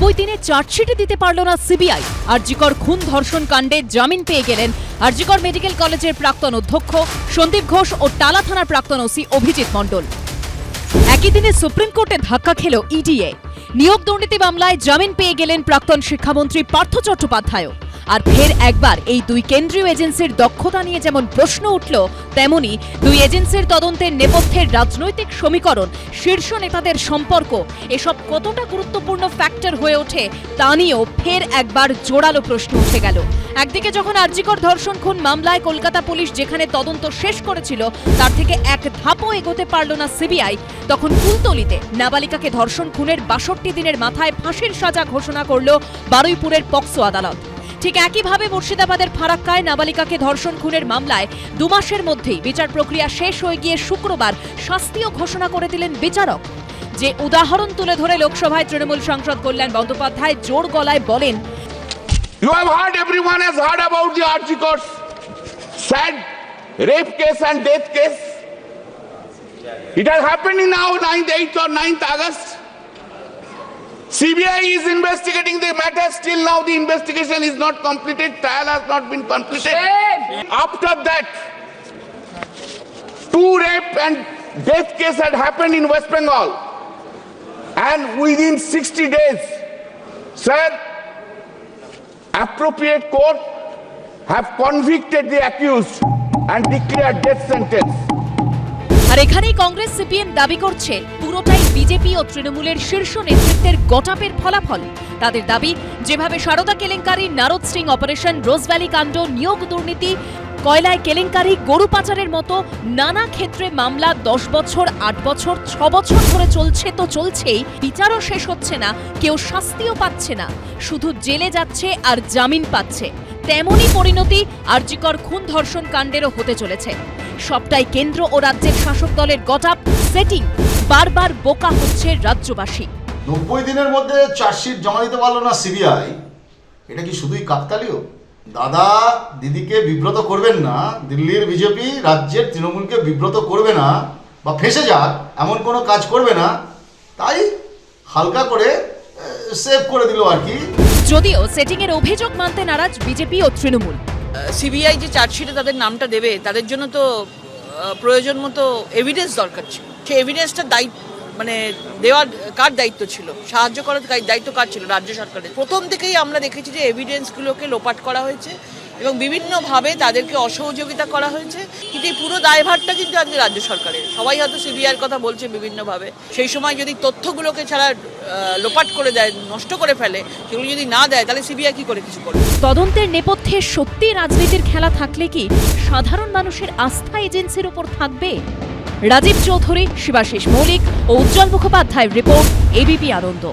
90 দিনে চার্জশিটে দিতে পারল না সিবিআই। আরজিকর খুন ধর্ষণ কাণ্ডে জামিন পেয়ে গেলেন আরজিকর মেডিকেল কলেজের প্রাক্তন অধ্যক্ষ সন্দীপ ঘোষ ও টালা থানার প্রাক্তন ওসি অভিজিৎ মণ্ডল। একই দিনে সুপ্রিম কোর্টে ধাক্কা খেল ইডিএ। নিয়োগ দুর্নীতি মামলায় জামিন পেয়ে গেলেন প্রাক্তন শিক্ষামন্ত্রী পার্থ চট্টোপাধ্যায়। আর ফের একবার এই দুই কেন্দ্রীয় এজেন্সির দক্ষতা নিয়ে যেমন প্রশ্ন উঠল, তেমনি দুই এজেন্সির তদন্তের নেপথ্যের রাজনৈতিক সমীকরণ, শীর্ষ নেতাদের সম্পর্ক, এসব কতটা গুরুত্বপূর্ণ ফ্যাক্টর হয়ে ওঠে তা নিয়েও ফের একবার জোরালো প্রশ্ন উঠে গেল। একদিকে যখন আরজিকর ধর্ষণ খুন মামলায় কলকাতা পুলিশ যেখানে তদন্ত শেষ করেছিল তার থেকে এক ধাপও এগোতে পারল না সিবিআই, তখন কুলতলিতে নাবালিকাকে ধর্ষণ খুনের ৬২ দিনের মাথায় ফাঁসির সাজা ঘোষণা করল বারুইপুরের পক্সো আদালত। ঠিক একইভাবে মুর্শিদাবাদের ফারাক্কায় নাবালিকাকে ধর্ষণ খুনের মামলায় ২ মাসের মধ্যেই বিচার প্রক্রিয়া শেষ হয়ে গিয়ে শুক্রবার শাস্তিও ঘোষণা করে দিলেন বিচারক। যে উদাহরণ তুলে ধরে লোকসভায় তৃণমূল সাংসদ কল্যাণ বন্দ্যোপাধ্যায় জোর গলায় বলেন, You have heard, everyone has heard about the Archicor sad rape case and death case. It has happened in now 8th or 9th August. CBI is investigating the matter. Still now the investigation is not completed. Trial has not been completed. After that, 2 rape and death case had happened in West Bengal. And within 60 days, sir, appropriate court have convicted the accused and declared death sentence. আর এখানেই Congress CPM দাবি করছে পুরোটাই BJP ও তৃণমূলের শীর্ষ নেতৃত্বের গটাপের ফলাফল। তাদের দাবি, যেভাবে সারদা কেলেঙ্কারি, নারদ স্ট্রিং অপারেশন, রোজভ্যালি কাণ্ড, নিয়োগ দুর্নীতি, কয়লায় কেলেঙ্কারি, গরু পাচারের মতো নানা ক্ষেত্রে মামলা 10 বছর, 8 বছর, 6 বছর ধরে চলছে তো চলছেই, বিচারও শেষ হচ্ছে না, কেউ শাস্তিও পাচ্ছে না, শুধু জেলে যাচ্ছে আর জামিন পাচ্ছে। তেমনই পরিণতি আরজিকর খুন ধর্ষণ কাণ্ডেরও হতে চলেছে। সবটাই কেন্দ্র ও রাজ্যের শাসক দলের গটাপ, সেটিং। বারবার বোকা হচ্ছে রাজ্যবাসী। 90 দিনের মধ্যে চার্জশিট জমা দিতে পারলো না সিবিআই, এটা কি শুধুই কাকতালীয়? দাদা দিদিকে বিব্রত করবেন না, দিল্লির বিজেপি রাজ্যের তৃণমূলকে বিব্রত করবে না বা ফেঁসে যাক এমন কোনো কাজ করবে না, তাই হালকা করে সেভ করে দিল আর কি। যদিও সেটিংয়ের অভিযোগ মানতে নারাজ বিজেপি ও তৃণমূল। সিবিআই যে চার্জশিটে তাদের নামটা দেবে, তাদের জন্য তো প্রয়োজন মতো এভিডেন্স দরকার ছিল। সেই এভিডেন্সটা দেওয়ার কার দায়িত্ব ছিল, সাহায্য করার দায়িত্ব কার ছিল? রাজ্য সরকারের। প্রথম থেকেই আমরা দেখেছি যে এভিডেন্সগুলোকে লোপাট করা হয়েছে এবং বিভিন্নভাবে তাদেরকে অসহযোগিতা করা হয়েছে। কিন্তু এই পুরো দায়ভারটা কিন্তু আজকে রাজ্য সরকারের। সবাই হয়তো সিবিআইয়ের কথা বলছে বিভিন্নভাবে, সেই সময় যদি তথ্যগুলোকে ছাড়া লোপাট করে দেয়, নষ্ট করে ফেলে, সেগুলো যদি না দেয়, তাহলে সিবিআই কি করে কিছু করবে? তদন্তের নেপথ্যে সত্যি রাজনীতির খেলা থাকলে কি সাধারণ মানুষের আস্থা এজেন্সির উপর থাকবে? রাজীব চৌধুরী, শিবাশিস মৌলিক ও উজ্জ্বল মুখোপাধ্যায়ের রিপোর্ট, এবিপি আনন্দ।